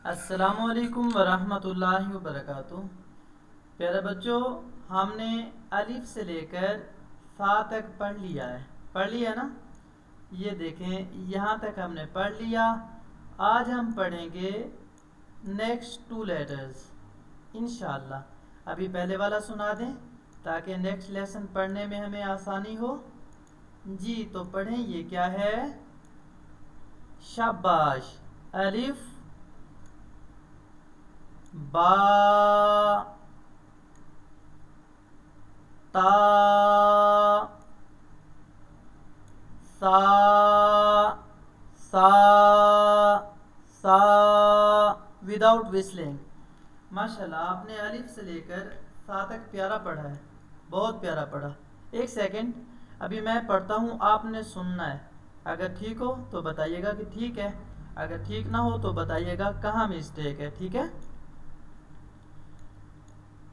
السلام علیکم ورحمۃ اللہ وبرکاتہ۔ پیارے بچوں، ہم نے الف سے لے کر فا تک پڑھ لیا نا؟ یہ دیکھیں، یہاں تک ہم نے پڑھ لیا۔ آج ہم پڑھیں گے نیکسٹ ٹو لیٹرز انشاءاللہ۔ ابھی پہلے والا سنا دیں تاکہ نیکسٹ لیسن پڑھنے میں ہمیں آسانی ہو۔ جی تو پڑھیں، یہ کیا ہے؟ شاباش۔ الف، با، تا، سا، وداؤٹ وسلنگ۔ ماشاءاللہ، آپ نے الف سے لے کر سا تک پیارا پڑھا ہے، بہت پیارا پڑھا۔ ایک سیکنڈ، ابھی میں پڑھتا ہوں، آپ نے سننا ہے۔ اگر ٹھیک ہو تو بتائیے گا کہ ٹھیک ہے، اگر ٹھیک نہ ہو تو بتائیے گا کہاں مسٹیک ہے، ٹھیک ہے؟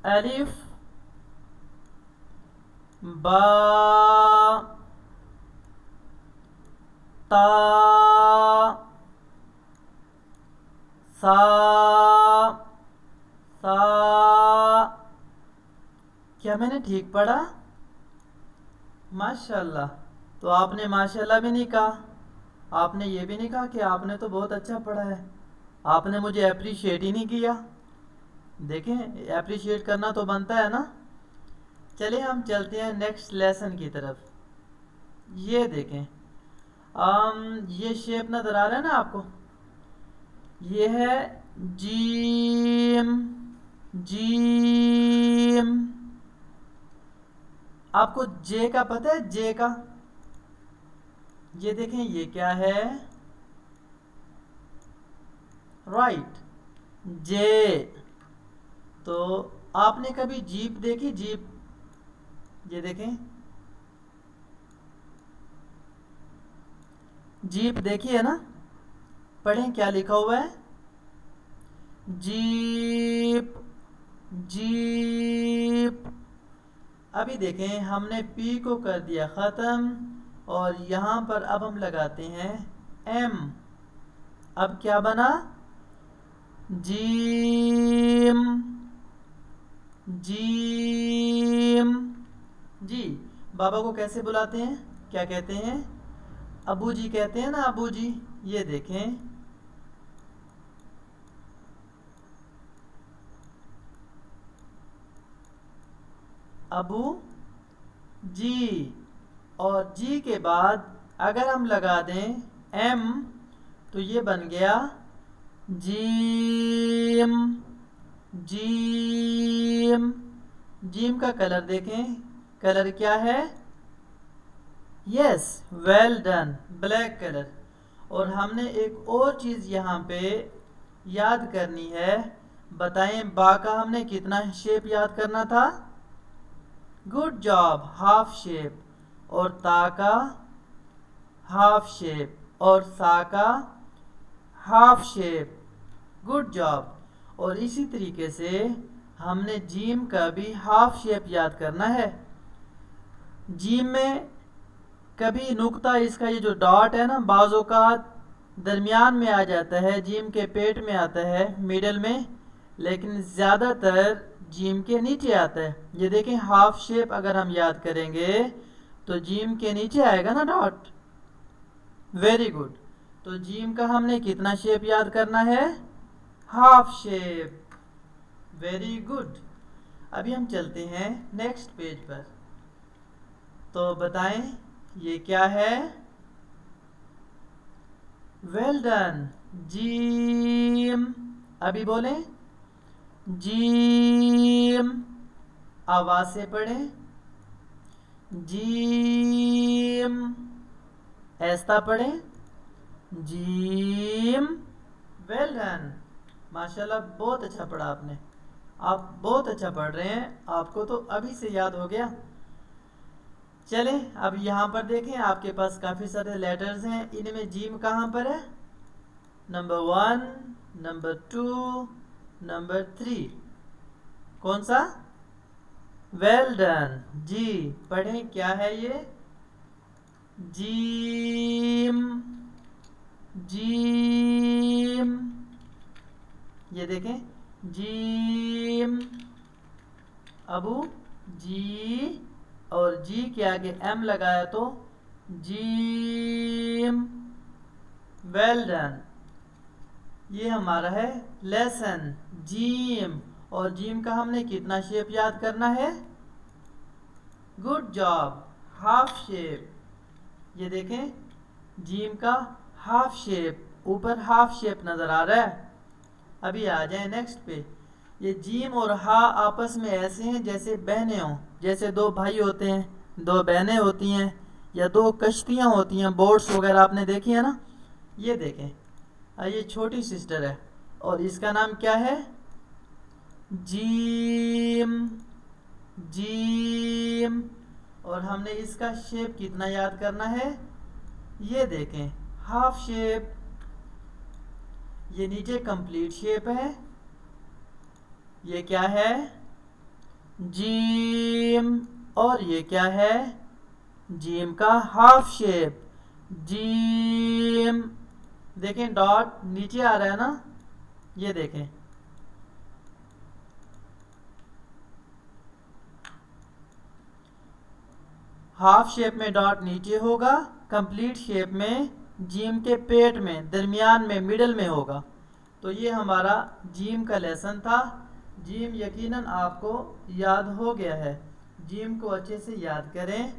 الف، با، تا، سا، کیا میں نے ٹھیک پڑھا؟ ماشاءاللہ۔ تو آپ نے ماشاءاللہ بھی نہیں کہا، آپ نے یہ بھی نہیں کہا کہ آپ نے تو بہت اچھا پڑھا ہے، آپ نے مجھے اپریشیٹ ہی نہیں کیا۔ دیکھیں، اپریشیٹ کرنا تو بنتا ہے نا۔ چلیں ہم چلتے ہیں نیکسٹ لیسن کی طرف۔ یہ دیکھیں، یہ شیپ نظر آ رہا ہے نا آپ کو؟ یہ ہے جیم۔ جیم، آپ کو جے کا پتہ ہے؟ جے کا، یہ دیکھیں، یہ کیا ہے؟ رائٹ، جے۔ تو آپ نے کبھی جیپ دیکھی؟ جیپ، یہ دیکھیں، جیپ دیکھی ہے نا؟ پڑھیں کیا لکھا ہوا ہے؟ Jeep, jeep. ابھی دیکھیں، ہم نے پی کو کر دیا ختم، اور یہاں پر اب ہم لگاتے ہیں ایم۔ اب کیا بنا؟ جیم، جیم۔ جی، بابا کو کیسے بلاتے ہیں؟ کیا کہتے ہیں؟ ابو جی کہتے ہیں نا، ابو جی۔ یہ دیکھیں، ابو جی، اور جی کے بعد اگر ہم لگا دیں ایم تو یہ بن گیا جیم، جیم۔ جیم کا کلر دیکھیں، کلر کیا ہے؟ یس، ویل ڈن، بلیک کلر۔ اور ہم نے ایک اور چیز یہاں پہ یاد کرنی ہے۔ بتائیں، با کا ہم نے کتنا شیپ یاد کرنا تھا؟ Good job, half shape. اور تا کا ہاف شیپ، اور سا کا ہاف شیپ، گڈ جاب۔ اور اسی طریقے سے ہم نے جیم کا بھی ہاف شیپ یاد کرنا ہے۔ جیم میں کبھی نقطہ، اس کا یہ جو ڈاٹ ہے نا، بعض اوقات درمیان میں آ جاتا ہے، جیم کے پیٹ میں آتا ہے، میڈل میں، لیکن زیادہ تر جیم کے نیچے آتا ہے۔ یہ دیکھیں، ہاف شیپ اگر ہم یاد کریں گے تو جیم کے نیچے آئے گا نا ڈاٹ۔ Very good. تو جیم کا ہم نے کتنا شیپ یاد کرنا ہے؟ Half shape. Very good. ابھی ہم چلتے ہیں نیکسٹ پیج پر۔ تو بتائیں، یہ کیا ہے؟ ویل ڈن، جیم۔ ابھی بولیں، جیم، آواز سے پڑھیں، جیم۔ ایستا پڑھیں، جیم۔ ویل ڈن، ماشاءاللہ، بہت اچھا پڑھا آپ نے، آپ بہت اچھا پڑھ رہے ہیں، آپ کو تو ابھی سے یاد ہو گیا۔ چلیں اب یہاں پر دیکھیں، آپ کے پاس کافی سارے لیٹرز ہیں، ان میں جیم کہاں پر ہے؟ Number 1، number 2، number 3۔ کون سا؟ ویل ڈن، جی۔ پڑھیں کیا ہے یہ؟ جیم، جیم۔ یہ دیکھیں جیم، ابو جی، اور جی کے آگے ایم لگایا تو جیم، ویل ڈن۔ یہ ہمارا ہے لیسن جیم، اور جیم کا ہم نے کتنا شیپ یاد کرنا ہے؟ Good job, half shape. یہ دیکھیں جیم کا ہاف شیپ، اوپر ہاف شیپ نظر آ رہا ہے۔ ابھی آ جائیں نیکسٹ پہ۔ یہ جیم اور ہا آپس میں ایسے ہیں جیسے بہنیں ہوں، جیسے دو بھائی ہوتے ہیں، دو بہنیں ہوتی ہیں، یا دو کشتیاں ہوتی ہیں، بوٹس وغیرہ آپ نے دیکھی ہے نا۔ یہ دیکھیں یہ چھوٹی سسٹر ہے اور اس کا نام کیا ہے؟ جیم، جیم، اور ہم نے اس کا شیپ کتنا یاد کرنا ہے؟ یہ دیکھیں ہاف شیپ۔ یہ نیچے کمپلیٹ شیپ ہے، یہ کیا ہے؟ جیم، اور یہ کیا ہے؟ جیم کا ہاف شیپ، جیم۔ دیکھیں ڈاٹ نیچے آ رہا ہے نا، یہ دیکھیں ہاف شیپ میں ڈاٹ نیچے ہوگا، کمپلیٹ شیپ میں جیم کے پیٹ میں، درمیان میں، مڈل میں ہوگا۔ تو یہ ہمارا جیم کا لیسن تھا۔ جیم یقیناً آپ کو یاد ہو گیا ہے۔ جیم کو اچھے سے یاد کریں،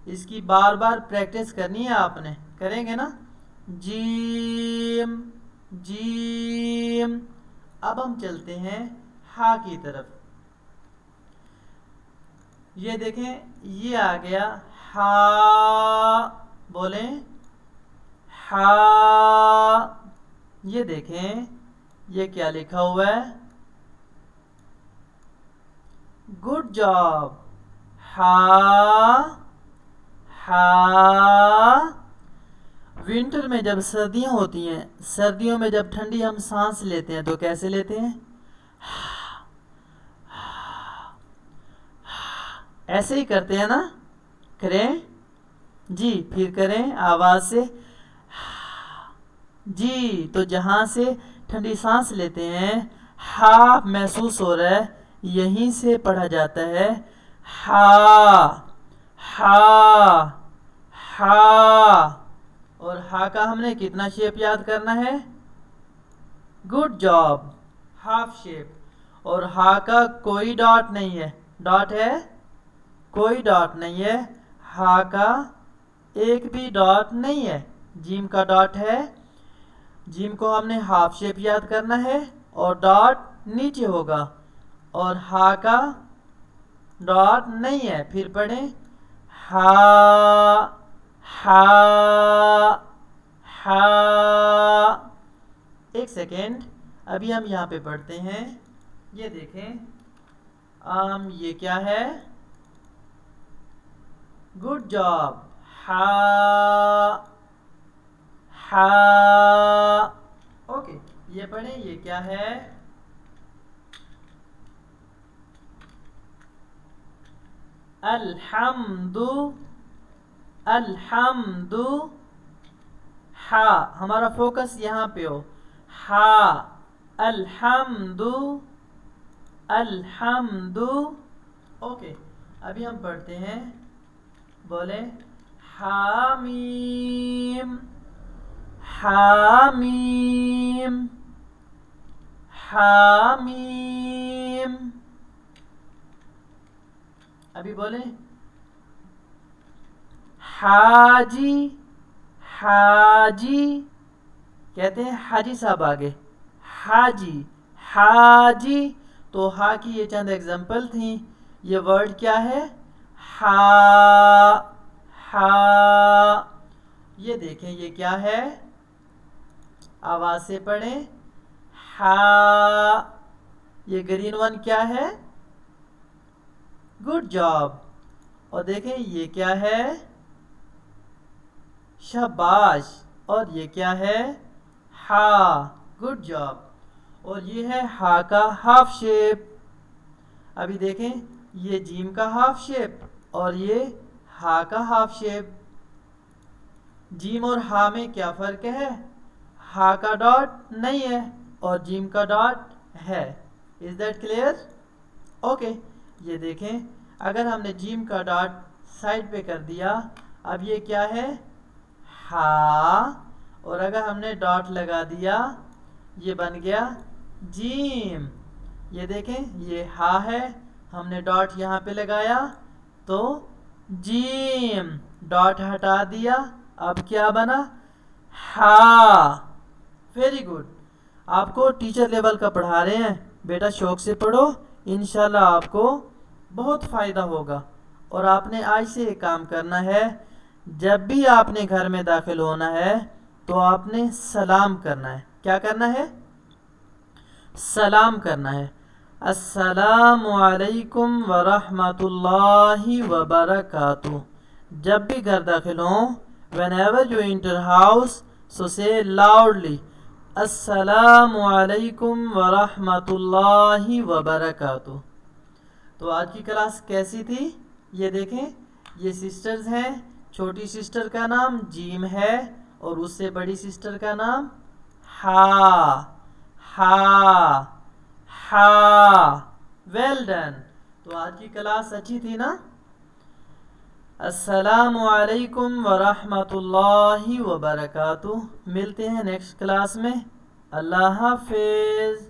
اس کی بار بار پریکٹس کرنی ہے آپ نے، کریں گے نا؟ جیم، جیم۔ اب ہم چلتے ہیں ہا کی طرف۔ یہ دیکھیں یہ آ گیا ہا، بولیں ہا۔ یہ دیکھیں یہ کیا لکھا ہوا ہے؟ گڈ جاب، ہا، ہا۔ ونٹر میں جب سردیاں ہوتی ہیں، سردیوں میں جب ٹھنڈی ہم سانس لیتے ہیں تو کیسے لیتے ہیں؟ ایسے ہی کرتے ہیں نا، کریں جی، پھر کریں آواز سے جی۔ تو جہاں سے ٹھنڈی سانس لیتے ہیں ہا محسوس ہو رہا ہے، یہیں سے پڑھا جاتا ہے ہا، ہا، ہا۔ اور ہا کا ہم نے کتنا شیپ یاد کرنا ہے؟ Good job, half shape. اور ہا کا کوئی ڈاٹ نہیں ہے، ڈاٹ ہے؟ کوئی ڈاٹ نہیں ہے، ہا کا ایک بھی ڈاٹ نہیں ہے۔ جیم کا ڈاٹ ہے، جیم کو ہم نے ہاف شیپ یاد کرنا ہے اور ڈاٹ نیچے ہوگا، اور ہا کا ڈاٹ نہیں ہے۔ پھر پڑھیں ہا، ہا، ہا۔ ایک سیکنڈ، ابھی ہم یہاں پہ پڑھتے ہیں۔ یہ دیکھیں یہ کیا ہے؟ گڈ جاب، ہا، ہا۔ اوکے، یہ پڑھیں یہ کیا ہے؟ الحمد، الحمد، ہا۔ ہمارا فوکس یہاں پہ ہو، ہا، الحمد، الحمد۔ اوکے، ابھی ہم پڑھتے ہیں، بولیں حامیم، حامیم، حامیم۔ ابھی بولیں حاجی، حاجی، کہتے ہیں حاجی صاحب آگے، حاجی، حاجی۔ تو ہا کی یہ چند ایگزامپل تھیں۔ یہ ورڈ کیا ہے؟ ہا، ہا۔ یہ دیکھیں یہ کیا ہے؟ آواز سے پڑھیں ہا۔ یہ گرین ون کیا ہے؟ Good job. اور دیکھیں یہ کیا ہے؟ شاباش۔ اور یہ کیا ہے؟ ہا، گڈ جاب۔ اور یہ ہے ہا کا ہاف شیپ۔ ابھی دیکھیں یہ جیم کا ہاف شیپ اور یہ ہا کا ہاف شیپ۔ جیم اور ہا میں کیا فرق ہے؟ ہا کا ڈاٹ نہیں ہے اور جیم کا ڈاٹ ہے. Is that clear? اوکے. یہ دیکھیں اگر ہم نے جیم کا ڈاٹ سائڈ پہ کر دیا اب یہ کیا ہے؟ ہا. اور اگر ہم نے ڈاٹ لگا دیا یہ بن گیا جیم. یہ دیکھیں یہ ہا ہے ہم نے ڈاٹ یہاں پہ لگایا تو جیم. ڈاٹ ہٹا دیا اب کیا بنا؟ ہا. Very good. آپ کو ٹیچر لیول کا پڑھا رہے ہیں بیٹا، شوق سے پڑھو، انشاءاللہ آپ کو بہت فائدہ ہوگا. اور آپ نے آج سے ایک کام کرنا ہے، جب بھی آپ نے گھر میں داخل ہونا ہے تو آپ نے سلام کرنا ہے. کیا کرنا ہے؟ سلام کرنا ہے. السلام علیکم ورحمۃ اللہ وبرکاتہ. جب بھی گھر داخل ہوں whenever you enter house so say loudly السلام علیکم ورحمۃ اللہ وبرکاتہ. تو آج کی کلاس کیسی تھی؟ یہ دیکھیں یہ سسٹرز ہیں. چھوٹی سسٹر کا نام جیم ہے اور اس سے بڑی سسٹر کا نام ہا. ہا ہا. Well done. تو آج کی کلاس اچھی تھی نا؟ السلام علیکم ورحمۃ اللہ وبرکاتہ. ملتے ہیں نیکسٹ کلاس میں. اللہ حافظ.